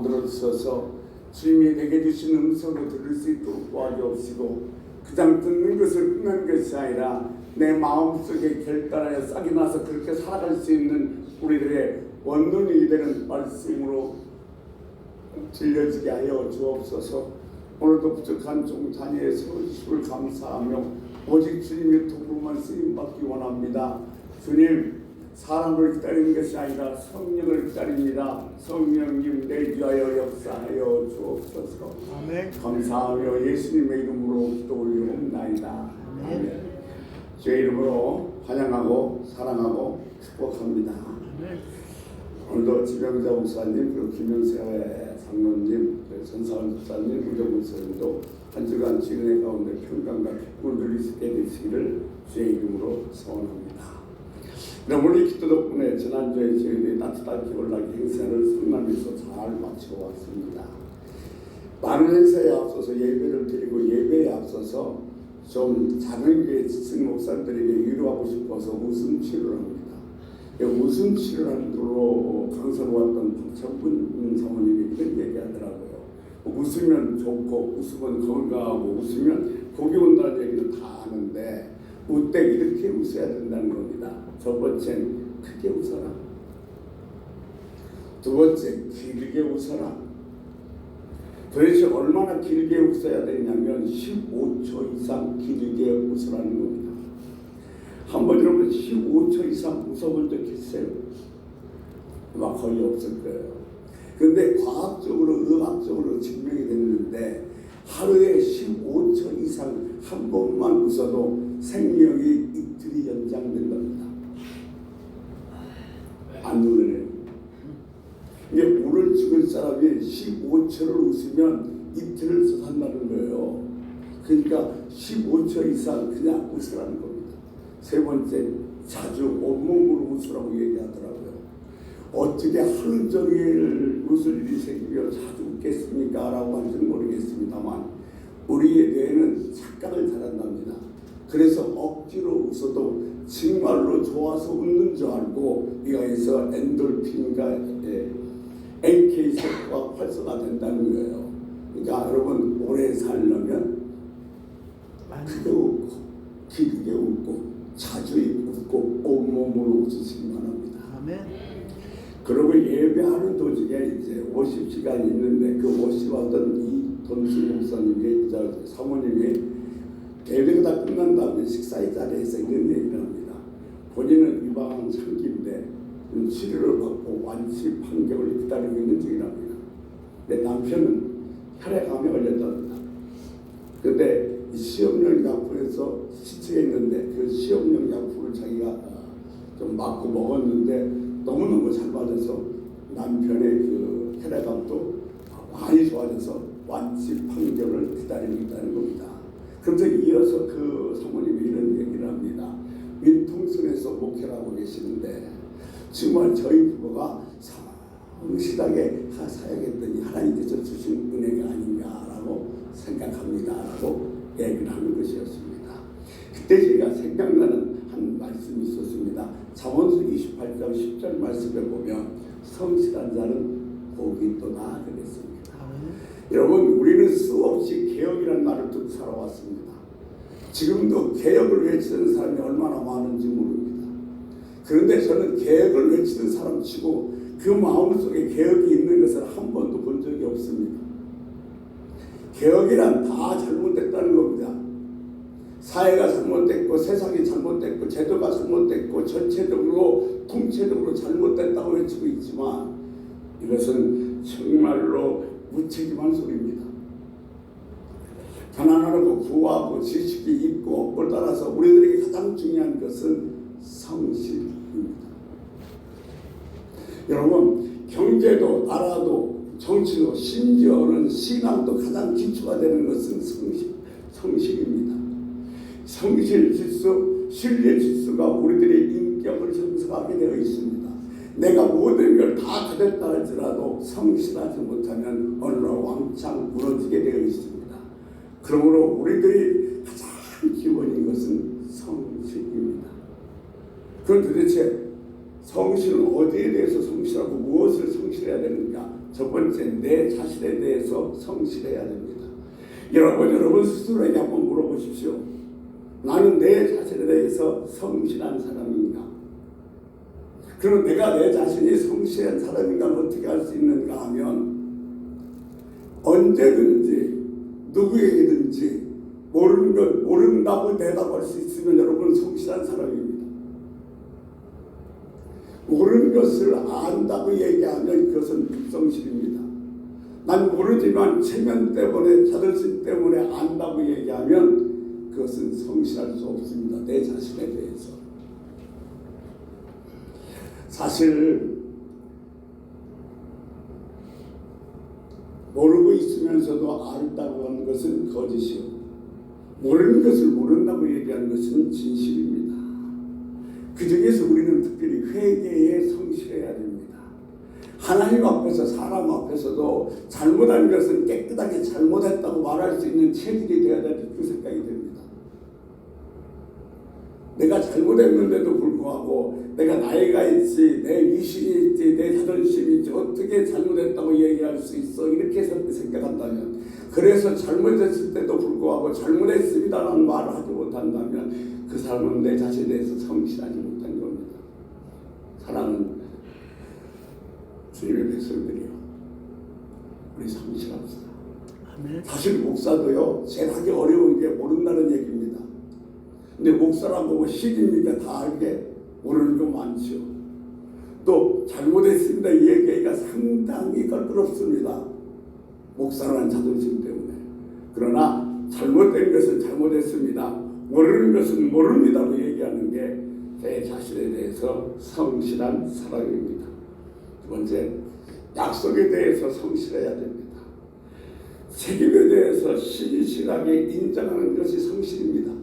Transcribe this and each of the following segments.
만들어 주셔서 주님이 내게 주신 음성을 들을 수 있도록 도와주옵시고 그냥 듣는 것을 끝난 것이 아니라 내 마음속에 결단하여 싹이 나서 그렇게 살아갈 수 있는 우리들의 원론이 되는 말씀으로 들려지게 하여 주옵소서. 오늘도 부족한 종찬이의 서주심을 감사하며 오직 주님의 도구만 쓰임받기 원합니다. 주님, 사람을 기다리는 것이 아니라 성령을 기다립니다. 성령님 내 위하여 역사하여 주옵소서. 아멘. 감사하며 예수님의 이름으로 기도 올리옵나이다. 아멘. 주의 이름으로 환영하고 사랑하고 축복합니다. 아멘. 오늘도 지병자 목사님, 그리고 김영세 장로님, 전사원 목사님, 우정 목사님도 한 주간 주의 가운데 평강과 기쁨을 누릴 수 있게 되시기를 주의 이름으로 소원합니다. 오늘 기도 덕분에 지난주에 저희들이 따뜻하게 올라기 행사를 성남에서 잘 마치고 왔습니다. 많은 행사에 앞서서 예배를 드리고 예배에 앞서서 좀 작은 교회 지친 목사들에게 위로하고 싶어서 웃음 치료를 합니다. 웃음 치료라는 걸로 강사로 왔던 박철분 사모님이 이런 얘기하더라고요. 웃으면 좋고 웃으면 건강하고 웃으면 복이 온다는 얘기는 다 아는데 웃을 때 이렇게 웃어야 된다는 겁니다. 첫 번째는 크게 웃어라. 두 번째, 길게 웃어라. 도대체 얼마나 길게 웃어야 되냐면 15초 이상 길게 웃으라는 겁니다. 한번 여러분 15초 이상 웃어본 적 있어요? 아마 거의 없을 거예요. 근데 과학적으로 의학적으로 증명이 됐는데 하루에 15초 이상 한 번만 웃어도 생명이 이틀이 연장된답니다. 안 놀래요. 이게 오늘 죽을 사람이 15초를 웃으면 이틀을 산다는 거예요. 그러니까 15초 이상 그냥 웃으라는 겁니다. 세 번째, 자주 온몸으로 웃으라고 얘기하더라고요. 어떻게 하루 종일 웃을 일이 생기면 자주 웃겠습니까? 라고 할지는 모르겠습니다만 우리의 뇌는 착각을 잘한답니다. 그래서 억지로 웃어도 정말로 좋아서 웃는 줄 알고 이 안에서 엔돌핀과 NK세포가 활성화된다는 거예요. 그러니까 여러분 오래 살려면 크게 웃고 길게 웃고 자주 웃고 온몸으로 웃으시기 바랍니다. 아멘. 그리고 예배하는 도중에 이제 50시간이 있는데 그 50하던 이 돈수 목사님이 사모님이 예배가 다 끝난 다음에 식사의 자리에서 이런 얘기를 합니다. 본인은 유방 장기인데 치료를 받고 완치 판결을 기다리고 있는 중이랍니다. 내 남편은 혈액암에 걸렸답니다. 근데 시험용 약품에서 시체에 있는데 그 시험용 약품을 자기가 좀 맞고 먹었는데 너무너무 잘 맞아서 남편의 그 혈액암도 많이 좋아져서 완치 판결을 기다리고 있다는 겁니다. 그런데 이어서 그 사모님이 이런 얘기를 합니다. 민통선에서 목회를 하고 계시는데 정말 저희 부부가 성실하게 사역했더니 하나님께서 주신 은혜가 아닌가라고 생각합니다라고 얘기를 하는 것이었습니다. 그때 제가 생각나는 한 말씀이 있었습니다. 잠언서 28장 10절 말씀에 보면 성실한 자는 복이 있도다 그랬습니다. 여러분 우리는 수없이 개혁이라는 말을 듣고 살아왔습니다. 지금도 개혁을 외치는 사람이 얼마나 많은지 모릅니다. 그런데 저는 개혁을 외치는 사람 치고 그 마음속에 개혁이 있는 것을 한 번도 본 적이 없습니다. 개혁이란 다 잘못됐다는 겁니다. 사회가 잘못됐고 세상이 잘못됐고 제도가 잘못됐고 전체적으로 통체적으로 잘못됐다고 외치고 있지만 이것은 정말로 무책임한 소리입니다. 가난하고 부하고 지식이 있고 없고를 따라서 우리들에게 가장 중요한 것은 성실입니다. 여러분 경제도 나라도 정치도 심지어는 신앙도 가장 기초가 되는 것은 성실입니다. 성실 지수, 신뢰 지수가 우리들의 인격을 형성하게 되어 있습니다. 내가 모든 걸 다 가졌다 할지라도 성실하지 못하면 어느 날 왕창 무너지게 되어 있습니다. 그러므로 우리들이 가장 기본인 것은 성실입니다. 그럼 도대체 성실은 어디에 대해서 성실하고 무엇을 성실해야 되는가? 첫 번째, 내 자신에 대해서 성실해야 됩니다. 여러분 스스로에게 한번 물어보십시오. 나는 내 자신에 대해서 성실한 사람인가? 그럼 내가 내 자신이 성실한 사람인가 어떻게 할 수 있는가 하면 언제든지 누구에게든지 모르는 것 모른다고 대답할 수 있으면 여러분 성실한 사람입니다. 모르는 것을 안다고 얘기하면 그것은 불성실입니다. 난 모르지만 체면 때문에 자존심 때문에 안다고 얘기하면 그것은 성실할 수 없습니다. 내 자신에 대해서. 사실 모르고 있으면서도 안다고 하는 것은 거짓이요, 모르는 것을 모른다고 얘기하는 것은 진실입니다. 그 중에서 우리는 특별히 회개에 성실해야 됩니다. 하나님 앞에서 사람 앞에서도 잘못한 것은 깨끗하게 잘못했다고 말할 수 있는 체질이 되어야 될 그 생각이 됩니다. 내가 잘못했는데도 불구하고 내가 나이가 있지, 내 위신이 있지, 내 자존심이 있지, 어떻게 잘못했다고 얘기할 수 있어? 이렇게 생각한다면, 그래서 잘못했을 때도 불구하고 잘못했습니다라는 말을 하지 못한다면 그 사람은 내 자신에 대해서 성실하지 못한 겁니다. 사랑하는 주님의 백성들이요, 우리 성실합시다. 사실 목사도요, 제일 하기 어려운 게 모른다는 얘기입니다. 근데 목사라고 시기니까 다 알게 모르는 거 많죠. 또 잘못했습니다 이 얘기가 상당히 껄끄럽습니다. 목사라는 자존심 때문에. 그러나 잘못된 것은 잘못했습니다, 모르는 것은 모릅니다고 얘기하는 게 제 자신에 대해서 성실한 사람입니다. 두 번째, 약속에 대해서 성실해야 됩니다. 책임에 대해서 신실하게 인정하는 것이 성실입니다.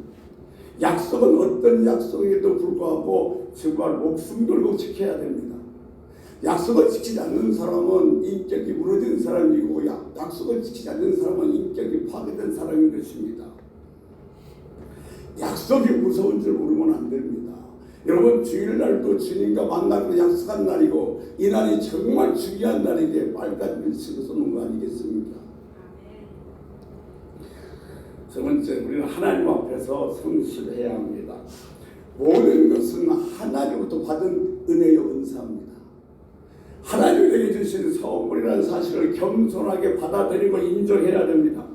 약속은 어떤 약속에도 불구하고 정말 목숨 걸고 지켜야 됩니다. 약속을 지키지 않는 사람은 인격이 무너진 사람이고, 약속을 지키지 않는 사람은 인격이 파괴된 사람인 것입니다. 약속이 무서운 줄 모르면 안 됩니다. 여러분, 주일날도 주님과 만나기로 약속한 날이고, 이 날이 정말 중요한 날이기에 빨간 글씨로 써놓은 거 아니겠습니까? 세 번째, 우리는 하나님 앞에서 성실해야 합니다. 모든 것은 하나님부터 받은 은혜의 은사입니다. 하나님에게 주신 선물이라는 사실을 겸손하게 받아들이고 인정해야 됩니다.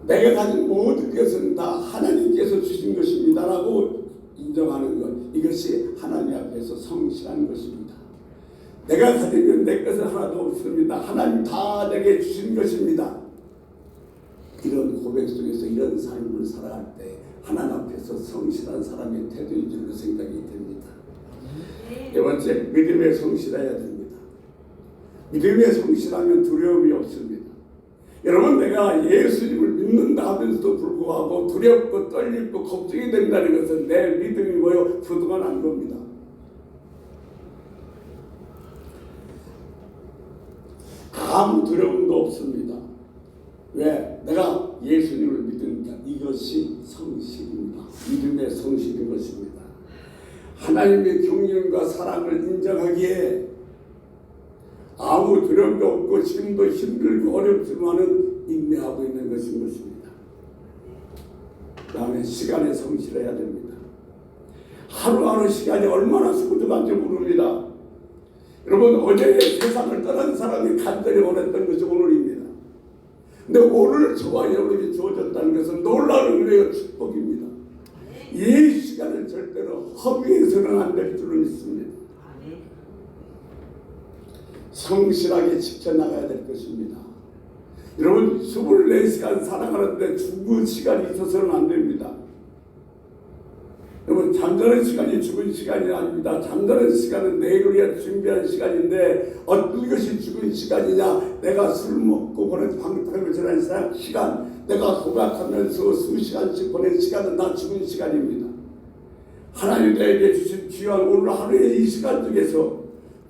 내가 가진 모든 것은 다 하나님께서 주신 것입니다라고 인정하는 것, 이것이 하나님 앞에서 성실한 것입니다. 내가 가진 건 내 것은 하나도 없습니다. 하나님 다 내게 주신 것입니다. 이런 고백 속에서 이런 삶을 살아갈 때 하나님 앞에서 성실한 사람의 태도인 줄로 생각이 됩니다. 네 번째, 믿음에 성실해야 됩니다. 믿음에 성실하면 두려움이 없습니다. 여러분, 내가 예수님을 믿는다 하면서도 불구하고 두렵고 떨리고 걱정이 된다는 것은 내 믿음이 뭐요? 부동한 겁니다. 아무 두려움도 없습니다. 왜? 내가 예수님을 믿으니까. 이것이 성실입니다. 믿음의 성실인 것입니다. 하나님의 경륜과 사랑을 인정하기에 아무 두려움도 없고 지금도 힘들고 어렵지만은 인내하고 있는 것입니다. 그 다음에 시간에 성실해야 됩니다. 하루하루 시간이 얼마나 소중한지 모릅니다. 여러분, 어제 세상을 떠난 사람이 간절히 원했던 것이 오늘입니다. 근데 오늘 저와 여러분이 주어졌다는 것은 놀라운 은혜와 축복입니다. 이 시간을 절대로 허비해서는 안 될 줄을 믿습니다. 성실하게 지켜나가야 될 것입니다. 여러분, 24시간 살아가는데 죽은 시간이 있어서는 안 됩니다. 여러분, 잠자는 시간이 죽은 시간이 아닙니다. 잠자는 시간은 내일을 위해 준비한 시간인데 어떤 것이 죽은 시간이냐? 내가 술 먹고 보낸 방탕을 지난 시간, 내가 도박하면서 수시간씩 보낸 시간은 다 죽은 시간입니다. 하나님 내게 주신 귀한 오늘 하루의 이 시간 중에서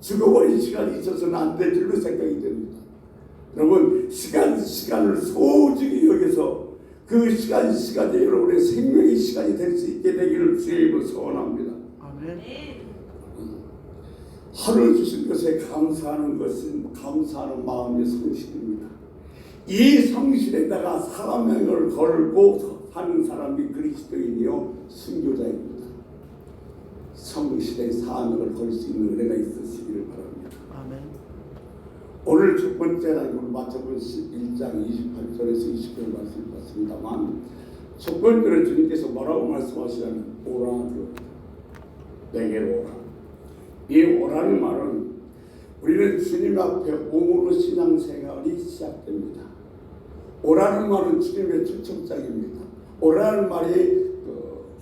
죽어버린 시간이 있어서는 안 될 줄로 생각이 됩니다. 여러분, 시간을 소중히 여기서 그 시간이 여러분의 생명의 시간이 될 수 있게 되기를 주의 이름으로 소원합니다. 아멘. 하루 주신 것에 감사하는 것은 감사하는 마음의 성실입니다. 이 성실에다가 사명을 걸고 사는 사람이 그리스도인이요 순교자입니다. 성실의 사명을 걸 수 있는 은혜가 있으시기를 바랍니다. 아멘. 오늘 첫 번째 라이브를 마쳐본 11장 28절에서 20절 말씀을 봤습니다만 첫 번째로 주님께서 뭐라고 말씀하시냐면 오라, 내게로 오라. 이 오라는 말은 우리는 주님 앞에 몸으로 신앙생활이 시작됩니다. 오라는 말은 주님의 초청장입니다. 오라는 말이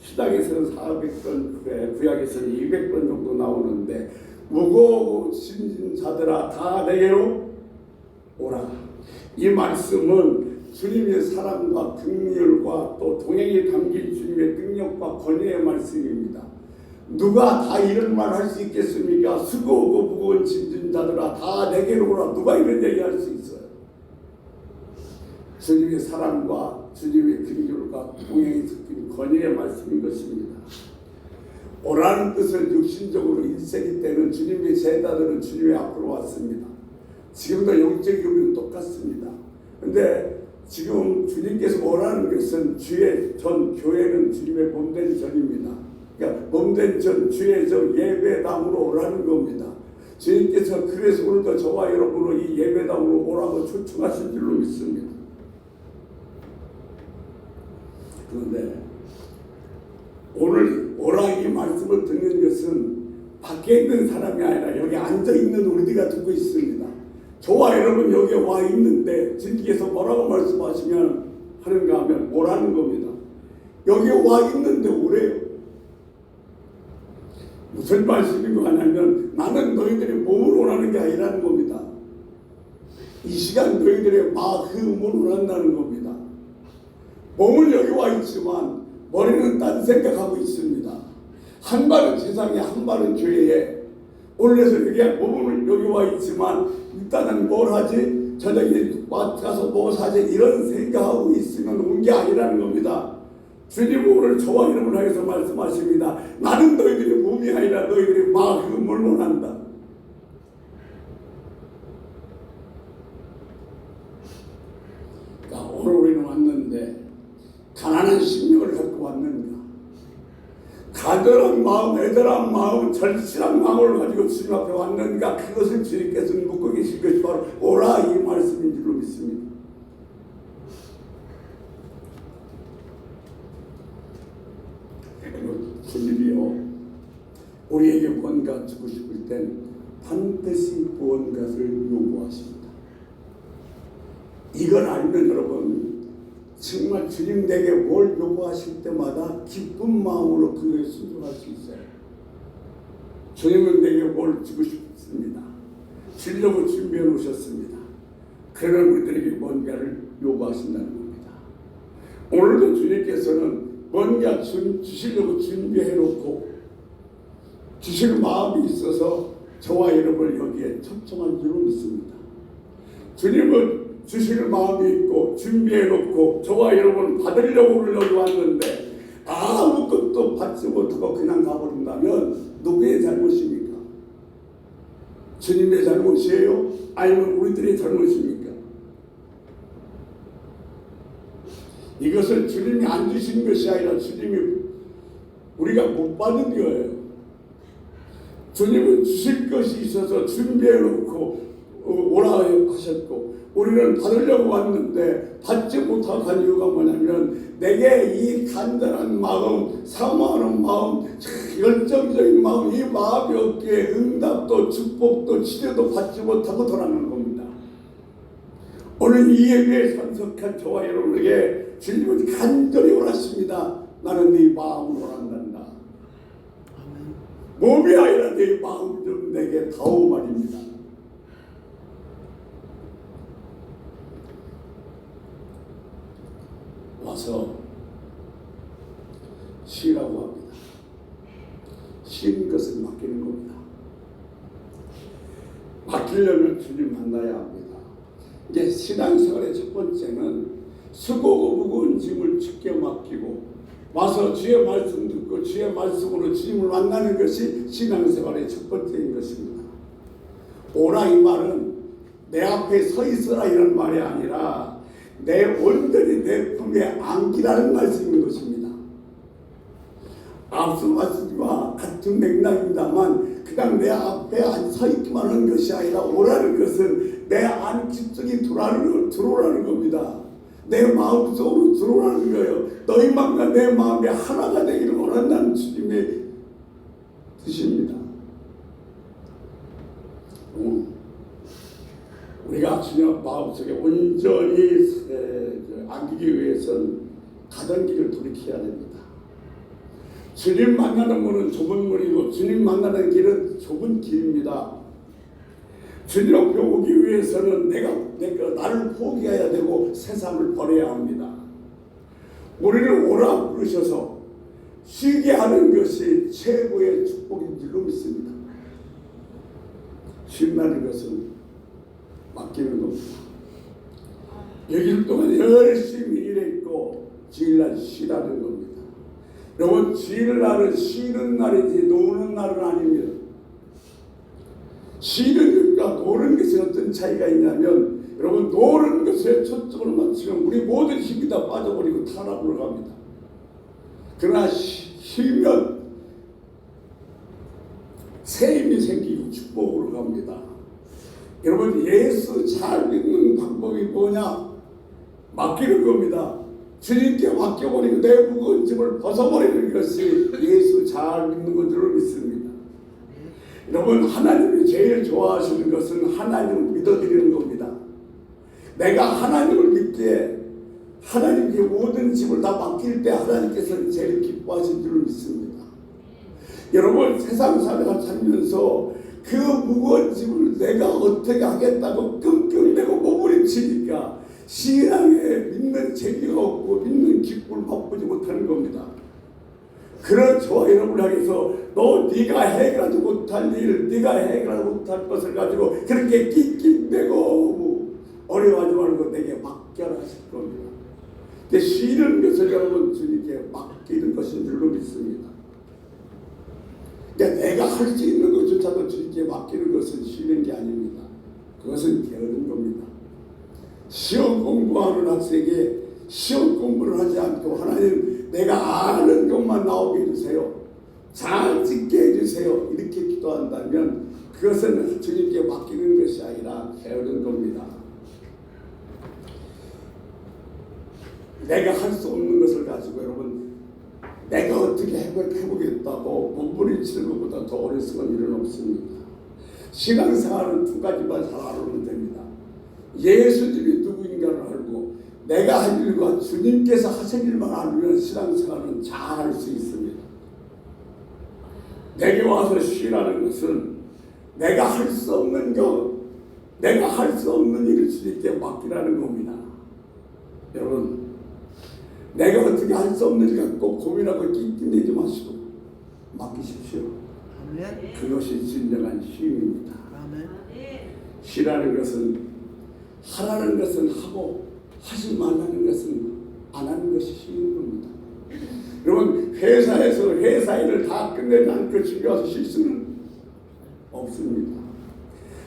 신약에서는 400번, 구약에서는 200번 정도 나오는데 무거우신 자들아 다 내게로 오라. 이 말씀은 주님의 사랑과 긍휼과 또 동행에 담긴 주님의 능력과 권위의 말씀입니다. 누가 다 이런 말 할 수 있겠습니까? 수고하고 무거운 짐진 자들아 다 내게로 오라. 누가 이런 얘기 할 수 있어요? 주님의 사랑과 주님의 긍휼과 동행에 담긴 권위의 말씀인 것입니다. 오라는 뜻을 육신적으로 1세기 때는 주님의 제자들은 주님의 앞으로 왔습니다. 지금도 영적인 우리는 똑같습니다. 그런데 지금 주님께서 오라는 것은 주의 전, 교회는 주님의 몸된 전입니다. 그러니까 몸된 전, 주의 전 예배당으로 오라는 겁니다. 주님께서 그래서 오늘도 저와 여러분을 이 예배당으로 오라고 초청하신 줄로 믿습니다. 그런데 오늘 오라 이 말씀을 듣는 것은 밖에 있는 사람이 아니라 여기 앉아있는 우리가 듣고 있습니다. 저와 여러분 여기 와 있는데 주님께서 뭐라고 말씀하시면 하는가 하면 오라는 겁니다. 여기 와 있는데 오래요. 무슨 말씀인 거 아니면 나는 너희들이 몸으로 오라는 게 아니라는 겁니다. 이 시간 너희들의 마음으로 오란다는 겁니다. 몸은 여기 와 있지만 머리는 딴 생각하고 있습니다. 한 발은 세상에 한 발은 교회에 올려서 여기 몸은 여기 와 있지만 일단은 뭘 하지? 저녁에 가서 뭐 사지? 이런 생각하고 있으면 온 게 아니라는 겁니다. 주님 오늘 저와 여러분을 향해서 말씀하십니다. 나는 너희들의 몸이 아니라 너희들의 마음을 원한다. 그러니까 오늘 우리는 왔는데 가난한 심령을 갖고 왔는가? 간절한 마음, 애절한 마음, 절실한 마음을 가지고 주님 앞에 왔는가? 그것을 주님께서 묻고 계신 것이 바로 오라 이 말씀인 줄로 믿습니다. 주님이요 우리에게 뭔가 주고 싶을 땐 반드시 무언가를 요구하십니다. 이걸 알면 여러분 정말 주님 내게 뭘 요구하실 때마다 기쁜 마음으로 그에 순종할 수 있어요. 주님은 내게 뭘 주고 싶습니다. 주려고 준비해 놓으셨습니다. 그러나 우리들에게 뭔가를 요구하신다는 겁니다. 오늘도 주님께서는 뭔가 주시려고 준비해 놓고 주실 마음이 있어서 저와 여러분을 여기에 초청한 줄로 믿습니다. 주님은 주실 마음이 있고 준비해 놓고 저와 여러분 받으려고 여기 왔는데 아무것도 받지 못하고 그냥 가버린다면 누구의 잘못입니까? 주님의 잘못이에요? 아니면 우리들의 잘못입니까? 이것은 주님이 안 주신 것이 아니라 주님이 우리가 못 받은 거예요. 주님은 주실 것이 있어서 준비해 놓고 오라 하셨고 우리는 받으려고 왔는데 받지 못하고 간 이유가 뭐냐면 내게 이 간절한 마음, 사모하는 마음, 열정적인 마음, 이 마음이 없기에 응답도 축복도 치료도 받지 못하고 돌아가는 겁니다. 오늘 이 예배에 참석한 저와 여러분에게 주님은 간절히 원하십니다. 나는 네 마음을 원한단다. 몸이 아니라 네 마음 좀 내게 다오 말입니다. 와서 쉬라고 합니다. 쉬는 것을 맡기는 겁니다. 맡기려면 주님 만나야 합니다. 이제 신앙생활의 첫 번째는 수고고 무거운 짐을 주께 맡기고 와서 주의 말씀 듣고 주의 말씀으로 주님을 만나는 것이 신앙생활의 첫 번째인 것입니다. 오라 이 말은 내 앞에 서 있어라 이런 말이 아니라 내 온전히 내 품에 안기라는 말씀인 것입니다. 앞서 말씀과 같은 맥락입니다만 그냥 내 앞에 서 있기만 하는 것이 아니라 오라는 것은 내 안 깊숙이 들어오라는 겁니다. 내 마음속으로 들어오라는 거예요. 너희 마음과 내 마음이 하나가 되기를 원한다는 주님의 뜻입니다. 우리가 주님 마음속에 온전히 안기기 위해서는 가던 길을 돌이켜야 됩니다. 주님 만나는 문은 좁은 문이고 주님 만나는 길은 좁은 길입니다. 주님 앞에 오기 위해서는 내가 나를 포기해야 되고 세상을 버려야 합니다. 우리를 오라 부르셔서 쉬게 하는 것이 최고의 축복인 줄로 믿습니다. 쉰다는 것은 맡기는 겁니다. 6일 동안 열심히 일했고 주일날 쉬라는 겁니다. 여러분, 주일날은 쉬는 날이지 노는 날은 아닙니다. 쉬는 것과 노는 것이 어떤 차이가 있냐면, 여러분, 노는 것에 초점을 맞추면 우리 모든 힘이 다 빠져버리고 타락으로 갑니다. 그러나 쉬면 새 힘이 생기고 축복으로 갑니다. 여러분, 예수 잘 믿는 방법이 뭐냐? 맡기는 겁니다. 주님께 맡겨버리고 내 무거운 짐을 벗어버리는 것이 예수 잘 믿는 것으로 믿습니다. 여러분, 하나님이 제일 좋아하시는 것은 하나님을 믿어드리는 겁니다. 내가 하나님을 믿기에 하나님께 모든 짐을 다 맡길 때 하나님께서는 제일 기뻐하신 줄 믿습니다. 여러분, 세상 살면서 그 무거운 짐을 내가 어떻게 하겠다고 끙끙대고 몸부림치니까 신앙에 믿는 재미가 없고 믿는 기쁨을 맛보지 못하는 겁니다. 그런 저와 여러분을 향해서 네가 해결하지 못할 일, 네가 해결하지 못할 것을 가지고 그렇게 낑낑대고 어려워하지 말고 내게 맡겨라 하실 겁니다. 쉬는 것을 여러분 주님께 맡기는 것인 줄로 믿습니다. 내가 할 수 있는 것조차도 주님께 맡기는 것은 쉬는 게 아닙니다. 그것은 게으른 겁니다. 시험 공부하는 학생에게 시험 공부를 하지 않고 하나님 내가 아는 것만 나오게 해주세요. 잘 듣게 해주세요. 이렇게 기도한다면 그것은 주님께 맡기는 것이 아니라 게으른 겁니다. 내가 할 수 없는 것을 가지고 여러분 내가 어떻게 해보겠다고 몸부림치는 것보다 더 어리석은 일은 없습니다. 신앙생활은 두 가지만 잘 알면 됩니다. 예수님이 누구인가를 알고 내가 할 일과 주님께서 하신 일만 알면 신앙생활은 잘 할 수 있습니다. 내게 와서 쉬라는 것은 내가 할 수 없는 것, 내가 할 수 없는 일을 주님께 맡기라는 겁니다. 여러분, 내가 어떻게 할 수 없는 일 갖고 고민하고 낑낑대지 마시고 맡기십시오. 그것이 진정한 쉼입니다. 쉬라는 것은 하라는 것은 하고 하지 말라는 것은 안 하는 것이 쉬는 겁니다. 여러분, 회사에서 회사 일을 다 끝내지 않고 집에 와서 쉴 수는 없습니다.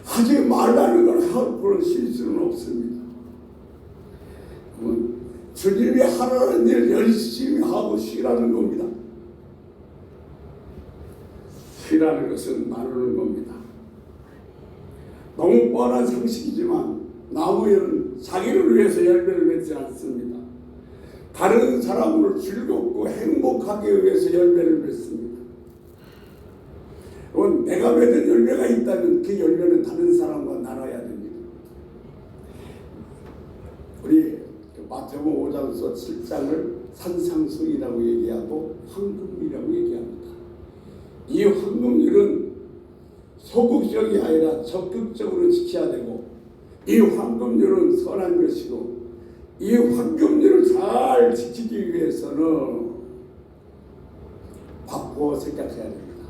하지 말라는 걸 하고 그런 쉴 수는 없습니다. 주님이 하라는 일 열심히 하고 쉬라는 겁니다. 쉬라는 것은 나누는 겁니다. 너무 뻔한 상식이지만 나무에는 자기를 위해서 열매를 맺지 않습니다. 다른 사람을 즐겁고 행복하게 위해서 열매를 맺습니다. 내가 맺은 열매가 있다면 그 열매는 다른 사람과 나눠야 됩니다. 우리 마태복음 5장에서 7장을 산상수이라고 얘기하고 황금률이라고 얘기합니다. 이 황금률은 소극적이 아니라 적극적으로 지켜야 되고, 이 황금률은 선한 것이고, 이 황금률을 잘 지키기 위해서는 바꾸어 생각해야 됩니다.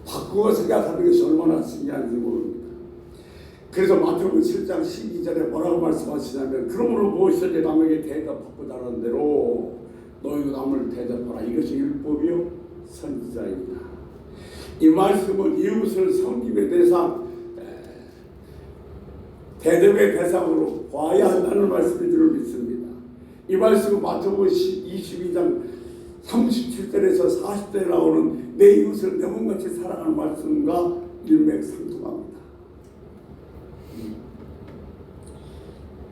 바꾸어 생각하는 것이 얼마나 중요한지 모릅니다. 그래서 마태복음 7장 12절에 뭐라고 말씀하시냐면, 그러므로 무엇이든지 남에게 대접하고자 대로 너희도 남을 대접하라. 이것이 율법이요 선지자입니다. 이 말씀은 이웃을 섬김의 대상, 대접의 대상으로 봐야 한다는 말씀인 줄 믿습니다. 이 말씀은 마태복음 22장 37절에서 40절에 나오는 내 이웃을 내 몸같이 사랑하는 말씀과 일맥상통합니다.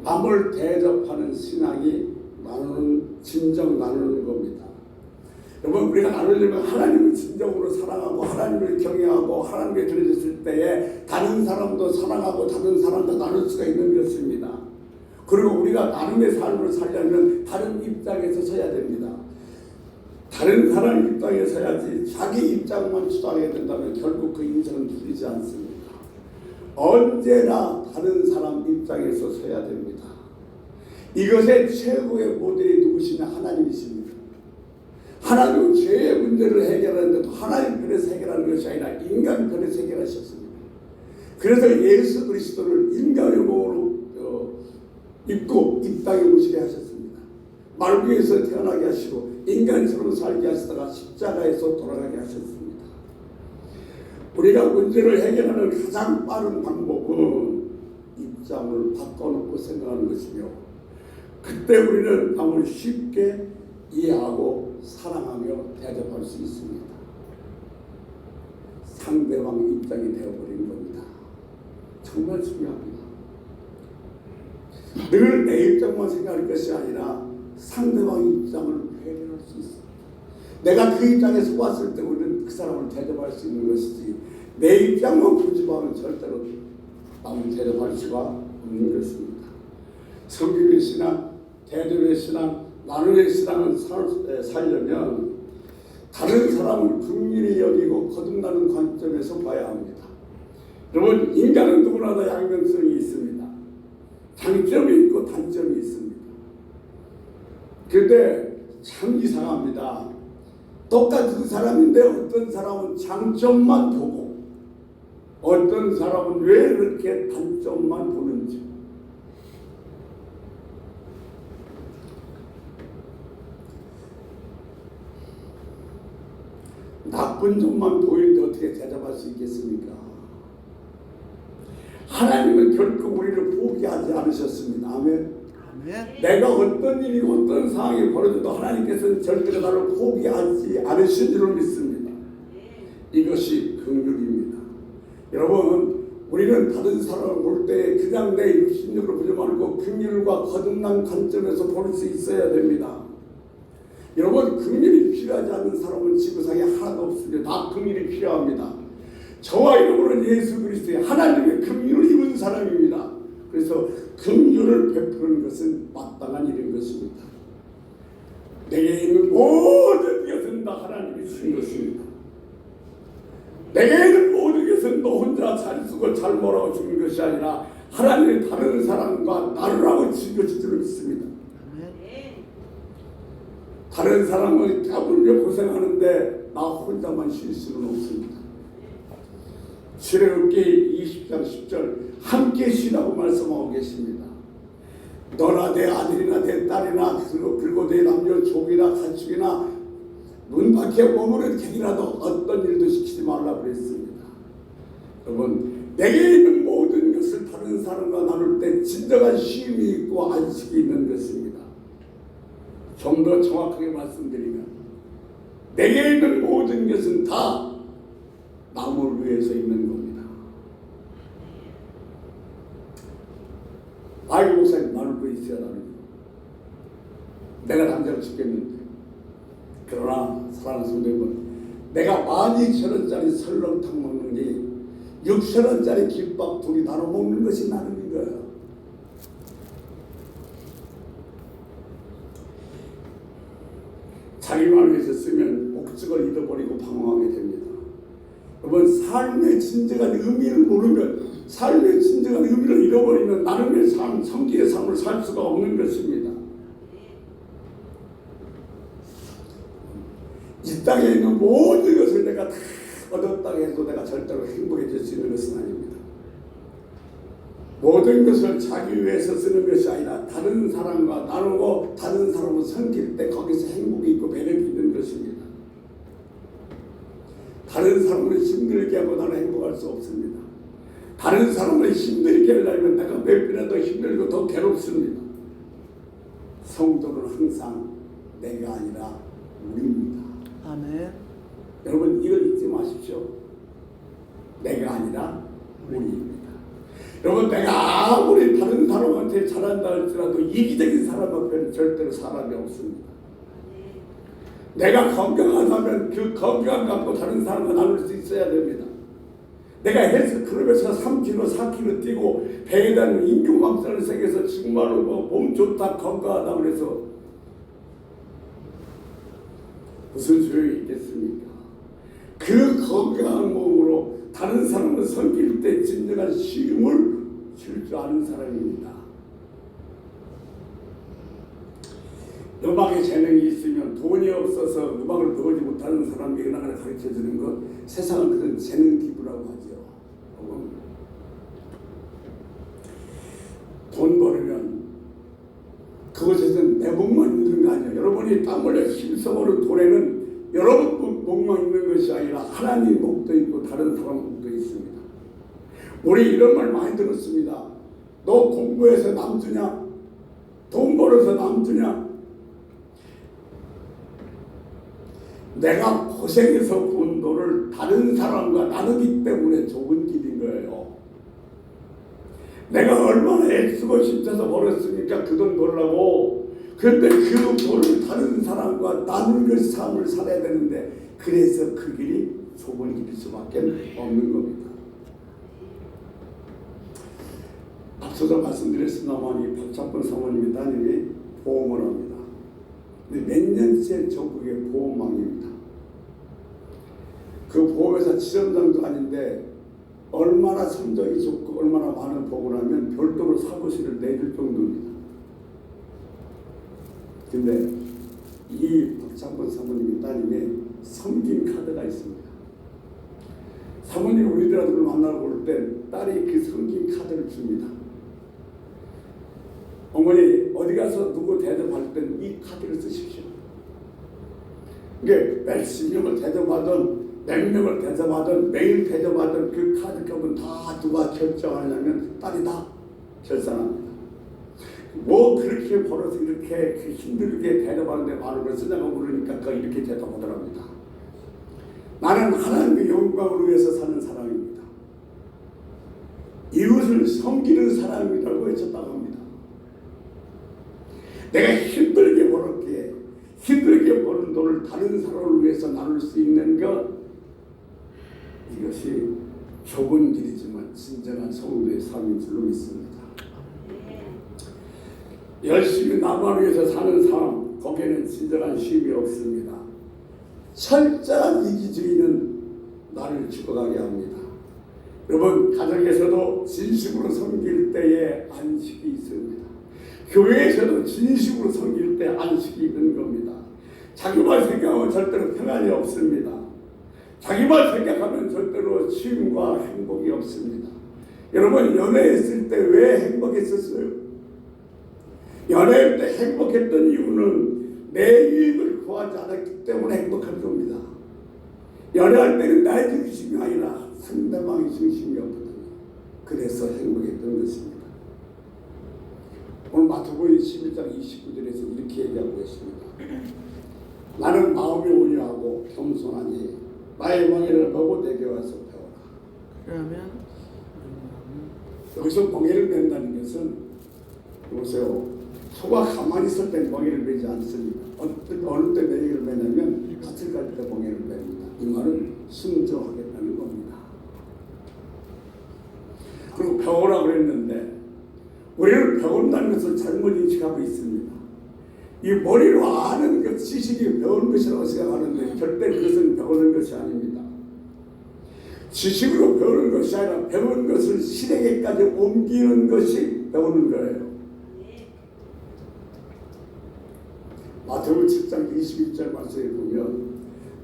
남을 대접하는 신앙이 진정 나누는 겁니다. 여러분, 우리가 나누려면 하나님을 진정으로 사랑하고 하나님을 경외하고 하나님께 드려졌을 때에 다른 사람도 사랑하고 다른 사람도 나눌 수가 있는 것입니다. 그리고 우리가 나눔의 삶을 살려면 다른 입장에서 서야 됩니다. 다른 사람 입장에 서야지 자기 입장만 주장하게 된다면 결국 그 인생은 풀리지 않습니다. 언제나 다른 사람 입장에서 서야 됩니다. 이것의 최고의 모델이 누구시냐? 하나님이십니다. 하나님은 죄의 문제를 해결하는데도 하나님 편에서 해결하는 것이 아니라 인간 편에서 해결하셨습니다. 그래서 예수 그리스도를 인간의 몸으로 입고 이 땅에 오시게 하셨습니다. 말구에서 태어나게 하시고 인간처럼 살게 하시다가 십자가에서 돌아가게 하셨습니다. 우리가 문제를 해결하는 가장 빠른 방법은 입장을 바꿔놓고 생각하는 것이며, 그때 우리는 남을 쉽게 이해하고 사랑하며 대접할 수 있습니다. 상대방 입장이 되어버린 겁니다. 정말 중요합니다. 늘 내 입장만 생각할 것이 아니라 상대방 입장을 배려할 수 있습니다. 내가 그 입장에 서왔을 때 우리는 그 사람을 대접할 수 있는 것이지, 내 입장만 고집하면 절대로 남을 대접할 수가 없는 것입니다. 섬김의 신앙, 대접의 신앙, 나눔의 신앙을 살려면 다른 사람을 긍휼히 여기고 거듭나는 관점에서 봐야 합니다. 여러분, 인간은 누구나 다 양면성이 있습니다. 장점이 있고 단점이 있습니다. 그런데 참 이상합니다. 똑같은 사람인데 어떤 사람은 장점만 보고 어떤 사람은 왜 이렇게 단점만 보는지. 나쁜 점만 보이는데 어떻게 대접할 수 있겠습니까? 하나님은 결코 우리를 포기하지 않으셨습니다. 아멘. 내가 어떤 일이 어떤 상황이 벌어져도 하나님께서는 절대로 나를 포기하지 않으신 줄을 믿습니다. 이것이 긍휼입니다. 여러분, 우리는 다른 사람을 볼 때 그냥 내 육신적으로 보지 말고 긍휼과 거듭난 관점에서 볼 수 있어야 됩니다. 여러분, 긍휼이 필요하지 않는 사람은 지구상에 하나도 없습니다. 다 긍휼이 필요합니다. 저와 여러분은 예수 그리스도의 하나님의 긍휼을 입은 사람입니다. 그래서 긍휼을 베푸는 것은 마땅한 일인 것입니다. 내게 있는 모든 것은 다 하나님이 주신 것입니다. 내게 있는 모든 것은 너 혼자 잘 쓰고 잘 몰아고 주는 것이 아니라 하나님의 다른 사람과 나누라고 주신 것인 줄 믿습니다. 다른 사람은 까불며 고생하는데 나 혼자만 쉴 수는 없습니다. 출애굽기 20장 10절 함께 쉬라고 말씀하고 계십니다. 너나 내 아들이나 내 딸이나 그리고 내 남녀 족이나 가축이나 문 밖에 머무는 객이라도 어떤 일도 시키지 말라고 그랬습니다. 여러분, 내게 있는 모든 것을 다른 사람과 나눌 때 진정한 쉼이 있고 안식이 있는 것입니다. 좀 더 정확하게 말씀드리면 내게 있는 모든 것은 다 남을 위해서 있는 겁니다. 아이고 목사님, 나눌 거 있어야 나누고 내가 당장 죽겠는데. 그러나 사랑하는 성도 여러분, 내가 12,000원짜리 설렁탕 먹느니 6,000원짜리 김밥 둘이 나눠 먹는 것이 나눔인 거예요. 자기만 위해서 쓰면 목적을 잃어버리고 방황하게 됩니다. 여러분, 삶의 진정한 의미를 모르면, 삶의 진정한 의미를 잃어버리면 나름의 삶, 성기의 삶을 살 수가 없는 것입니다. 이 땅에 있는 모든 것을 내가 다 얻었다고 해도 내가 절대로 행복해질 수 있는 것은 아닙니다. 모든 것을 자기 위해서 쓰는 것이 아니라 다른 사람과 나누고 다른 사람을 섬길 때 거기서 행복이 있고 매력이 있는 것입니다. 다른 사람을 힘들게 하고 나는 행복할 수 없습니다. 다른 사람을 힘들게 하려면 내가 몇 배나 더 힘들고 더 괴롭습니다. 성도는 항상 내가 아니라 우리입니다. 아멘. 여러분 이걸 잊지 마십시오. 내가 아니라 우리입니다. 여러분 내가 아무리 다른 사람한테 잘한다 할지라도 이기적인 사람 앞에는 절대로 사람이 없습니다. 내가 건강하다면 그 건강 갖고 다른 사람과 나눌 수 있어야 됩니다. 내가 헬스클럽에서 3kg, 4kg 뛰고 배에 대한 인중광산을 새겨서 정말로 몸 좋다 건강하다 그래서 무슨 소용이 있겠습니까? 그 건강한 몸으로 다른 사람을 섬길 때 진정한 쉼을 줄 줄 아는 사람입니다. 음악에 재능이 있으면 돈이 없어서 음악을 배우지 못하는 사람이 음악을 가르쳐주는 것, 세상은 그런 재능 기부라고 하죠. 돈 벌으면 그것에서는 내 목만 있는 거 아니에요. 여러분이 땀 흘려 힘써버는 돈에는 여러분 목만 있는 것이 아니라 하나님 목도 있고 다른 사람 목도 있습니다. 우리 이런 말 많이 들었습니다. 너 공부해서 남주냐? 돈 벌어서 남주냐? 내가 고생해서 번 돈을 다른 사람과 나누기 때문에 좋은 길인 거예요. 내가 얼마나 애쓰고 힘써서 벌었으니까 그 돈 벌라고. 그런데 그 돈을 다른 사람과 나누는 삶을 살아야 되는데 그래서 그 길이 좁은 길일 수밖에 없는 겁니다. 앞서서 말씀드렸습니다만 이 박찬권 사모님의 따님이 보험을 합니다. 근데 몇 년째 전국에 보험망입니다. 그 보험회사 지점장도 아닌데 얼마나 성적이 좋고 얼마나 많은 보험을 하면 별도로 사무실을 내줄 정도입니다. 근데 이 박찬권 사모님의 따님의 섬김 카드가 있습니다. 사모님 우리들하고 만나러 올 때 딸이 그 섬김 카드를 줍니다. 어머니 어디 가서 누구 대접할 땐 이 카드를 쓰십시오. 이게 몇십 명을 대접하던 몇 명을 대접하던 매일 대접하던 그 카드 값은 다 누가 결정하냐면 딸이 다 결산합니다. 뭐 그렇게 벌어서 이렇게 힘들게 대접하는데 많은 걸 쓰냐고 물으니까 그 이렇게 대답하더랍니다. 나는 하나님의 영광을 위해서 사는 사람입니다. 이웃을 섬기는 사람이라고 외쳤다고 합니다. 내가 힘들게 벌었기에 힘들게 버는 돈을 다른 사람을 위해서 나눌 수 있는 것, 이것이 좁은 길이지만 진정한 성도의 삶인 줄로 믿습니다. 열심히 나만 위해서 사는 삶, 거기에는 진정한 쉼이 없습니다. 철저한 이기주의는 나를 죽어가게 합니다. 여러분 가정에서도 진심으로 섬길 때에 안식이 있습니다. 교회에서도 진심으로 섬길 때 안식이 있는 겁니다. 자기만 생각하면 절대로 평안이 없습니다. 자기만 생각하면 절대로 쉼과 행복이 없습니다. 여러분 연애했을 때 왜 행복했었어요? 연애할 때 행복했던 이유는 내 이익을 구하지 않았기 때문에 행복한 겁니다. 연애할 때는 나의 중심이 아니라 상대방의 중심이었거든요. 그래서 행복했던 것입니다. 오늘 마태복음 11장 29절에서 이렇게 얘기하고 있습니다. 나는 마음이 온유하고 겸손하니 나의 멍에를 보고 내게 와서 배워라. 그러면 여기서 멍에를 맨다는 것은 보세요. 소가 가만히 있을 때 멍에를 매지 않습니다. 어느 때 멍에를 매냐면 밭을 갈 때 멍에를 맵니다. 이 말은 순종하겠다는 겁니다. 그리고 배우라 그랬는데 우리는 배운다는 것을 잘못 인식하고 있습니다. 이 머리로 아는 것, 지식이 배우는 것이라고 생각하는데 절대 그것은 배우는 것이 아닙니다. 지식으로 배우는 것이 아니라 배운 것을 실행에까지 옮기는 것이 배우는 거예요. 마태복음 7장 21절 말씀에 보면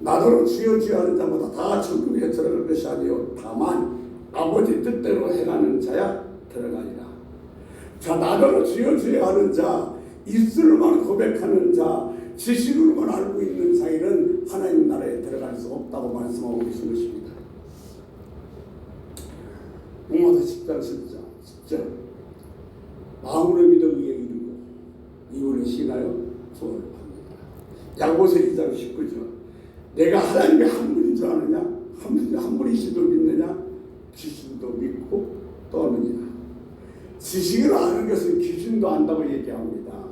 나더러 주여 주여 하는 자마다 다 천국에 들어갈 것이 아니요 다만 아버지 뜻대로 행하는 자야 들어가리라. 자, 나더러 주여 주여 하는 자, 입술로만 고백하는 자, 지식으로만 알고 있는 자에는 하나님 나라에 들어갈 수 없다고 말씀하고 계신 것입니다. 로마서 10장 10절 마음으로 믿어 의에 이르고 이유를 시인하여 구원을 받는다. 야고보서 2장 19절 내가 하나님의 한 분인 줄 아느냐? 한 분이시도 믿느냐? 귀신도 믿고 떠느니라. 지식을 아는 것은 귀신도 안다고 얘기합니다.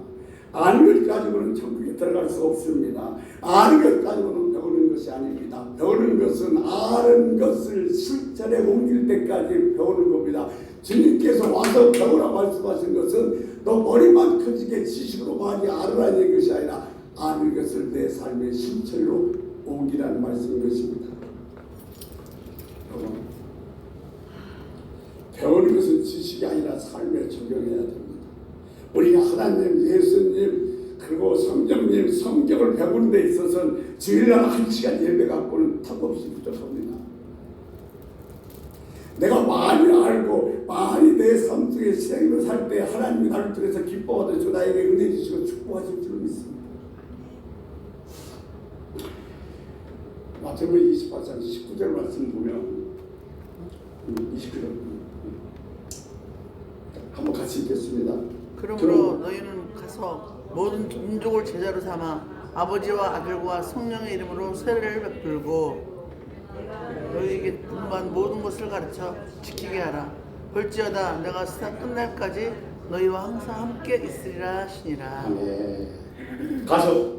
아는 것 가지고는 천국에 들어갈 수 없습니다. 아는 것 가지고는 배우는 것이 아닙니다. 배우는 것은 아는 것을 실천에 옮길 때까지 배우는 겁니다. 주님께서 와서 배우라 말씀하신 것은 너 머리만 커지게 지식으로 많이 알으라는 것이 아니라 아는 것을 내 삶의 실천으로 옮기라는 말씀인 것입니다. 여러분, 배우는 것은 지식이 아니라 삶에 적용해야 됩니다. 우리가 하나님, 예수님, 그리고 성경님, 성경을 배우는 데 있어서는 주일날 1시간 예배 갖고는 탑없이 부족합니다. 내가 많이 알고 많이 내 삶 속에 신앙을 살 때 하나님이 나를 통해서 기뻐하듯 주 나에게 은혜 주시고 축복하실 줄 믿습니다. 마태복음 28장 19절 말씀 보면 29절 한번 같이 읽겠습니다. 그러므로 너희는 가서 모든 민족을 제자로 삼아 아버지와 아들과 성령의 이름으로 세례를 베풀고 너희에게 분부한 모든 것을 가르쳐 지키게 하라. 볼지어다 내가 세상 끝날까지 너희와 항상 함께 있으리라 하시니라. 네. 가서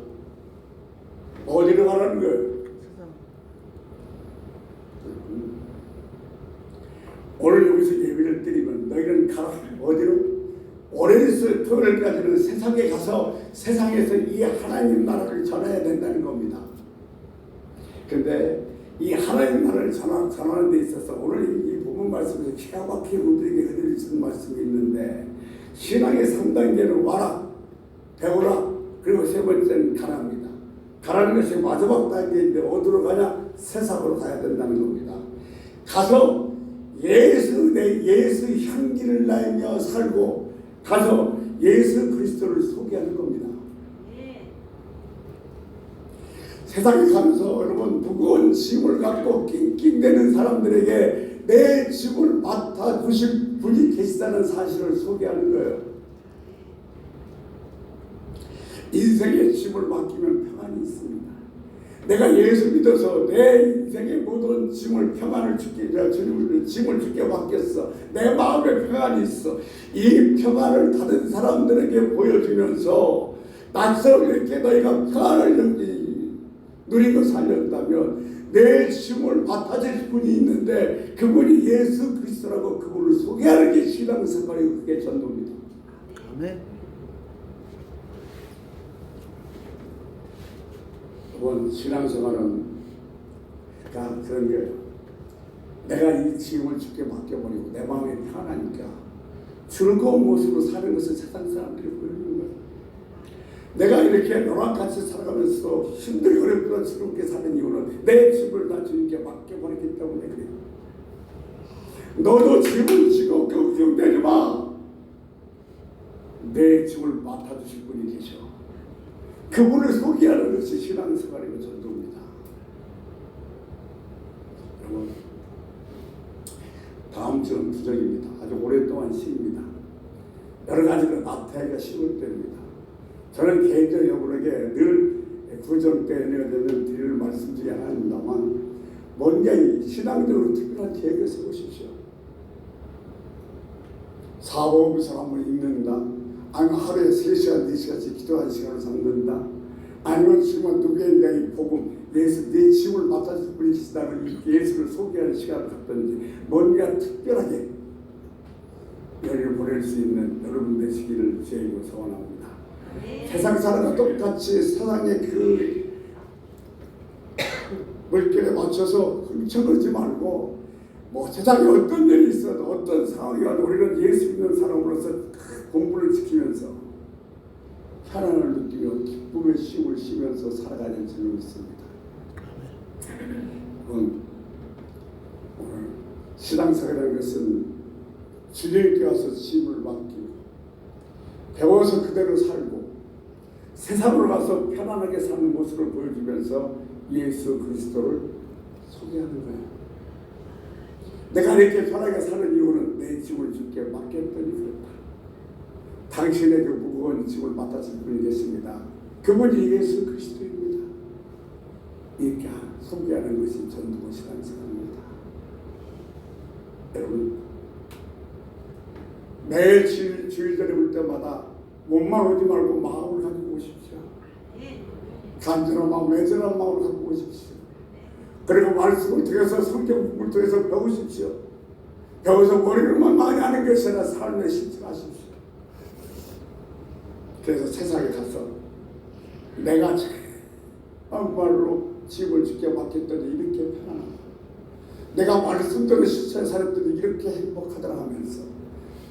어디로 가라는 거예요? 오늘 여기서 예배를 드리면 너희는 가라. 어디로? 올해에서 토요일까지는 세상에 가서 세상에서 이 하나님 나라를 전해야 된다는 겁니다. 그런데 이 하나님 나라를 전하는 데 있어서 오늘 이 본문 말씀에서 기가 막히게 우리에게 해드릴 수 있는 말씀이 있는데 신앙의 3단계는 와라, 배우라, 그리고 세 번째는 가라입니다. 가라는 것이 마지막 단계인데 어디로 가냐? 세상으로 가야 된다는 겁니다. 가서 예수 향기를 내며 살고 가서 예수 그리스도를 소개하는 겁니다. 세상에 가면서 여러분 무거운 짐을 갖고 낑낑대는 사람들에게 내 짐을 맡아주실 분이 계시다는 사실을 소개하는 거예요. 인생의 짐을 맡기면 평안이 있습니다. 내가 예수 믿어서 내 인생의 모든 짐을 평안을 주께 주님을 짐을 주께 맡겼어. 내 마음에 평안이 있어. 이 평안을 다른 사람들에게 보여주면서 나처럼 이렇게 너희가 평안을 누리고 살렸다면 내 짐을 맡아줄 분이 있는데 그분이 예수 그리스도라고 그분을 소개하는 게 신앙생활이고 그게 전도입니다. 아멘. 그건 신앙생활은 그런 거예요. 내가 이 짐을 주께 맡겨버리고 내 마음이 편하니까 즐거운 모습으로 사는 것을 세상 사람들이 보여주는 거예요. 내가 이렇게 너랑같이 살아가면서 힘들게 어렵거나 즐겁게 사는 이유는 내 짐을 다 주님께 맡겨버렸기 때문에 그래요. 너도 짐을 지고 걱정되지 마. 내 짐을 맡아주실 분이 계셔. 그분을 소개하는 것이 신앙생활이고 전도입니다. 여러분, 다음 주는 부정입니다. 아주 오랫동안 쉬입니다. 여러 가지로 나타나기가 쉬울 때입니다. 저는 개인적으로 여러분에게 늘 구정 때 되면 드릴 말씀 중에 하나입니다만 뭔가 신앙적으로 특별한 계획을 세우십시오. 사복음서를 한번 읽는다. 아니면 하루에 3시간, 4시간씩 기도하는 시간을 갖는다. 아니면 지금 누구인가 이 복음, 예수, 내 짐을 맡아줄 분이 계시다는 예수를 소개하는 시간을 갖든지 뭔가 특별하게 열의를 보낼 수 있는 여러분 되시기를 주의로 소원합니다. 세상 사람과 똑같이 세상의 그 물결에 맞춰서 훔쳐놓지 말고 뭐 세상에 어떤 일이 있어도 어떤 상황이 와도 우리는 예수 믿는 사람으로서 공부를 지키면서 편안을 느끼며 기쁨의 쉼을 쉬면서 살아가는 줄 믿습니다. 오늘 신앙생활이라는 것은 주님께 와서 짐을 맡기고 배워서 그대로 살고 세상으로 가서 편안하게 사는 모습을 보여주면서 예수 그리스도를 소개하는 거야. 내가 이렇게 편하게 사는 이유는 내 짐을 주께 맡겼더니 그렇다. 당신에게 무거운 짐을 맡았을 분이 계십니다. 그분이 예수 그리스도입니다. 이렇게 소개하는 것이 전도고 신앙생활입니다. 여러분, 매일 주일절에 올 때마다 몸만 오지 말고 마음을 가지고 오십시오. 간절한 마음, 애절한 마음을 가지고 오십시오. 그리고 말씀을 통해서 성경 공부를 통해서 배우십시오. 배워서 머리로만 많이 하는 것이 아니라 삶에 실천하십시오. 그래서 세상에 가서 내가 정말로 집을 주께 맡겼더니 이렇게 편안하다. 내가 말씀대로 실천한 사람들이 이렇게 행복하더라 하면서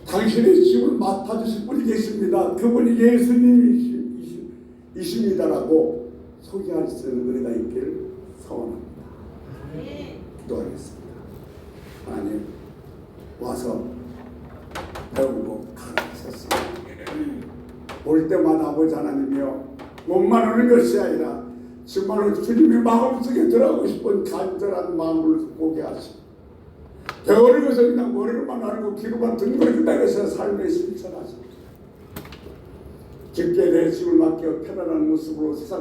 당신의 집을 맡아주실 분이 계십니다. 그분이 예수님이십니다라고 소개할 수 있는 은혜가 있기를 소원합니다. 기도하겠습니다. 하나님, 와서 배우고 가르치셨습니다. 올 때마다 아버지 하나님이여, 몸만 오는 것이 아니라 정말로 주님의 마음속에 들어가고 싶은 간절한 마음을 보게 하시고, 배우는 것을 그냥 머리로만 알고 귀로만 듣는 걸 그다음에 삶에 실천하시고, 깊게 내 짐을 맡겨 편안한 모습으로 세상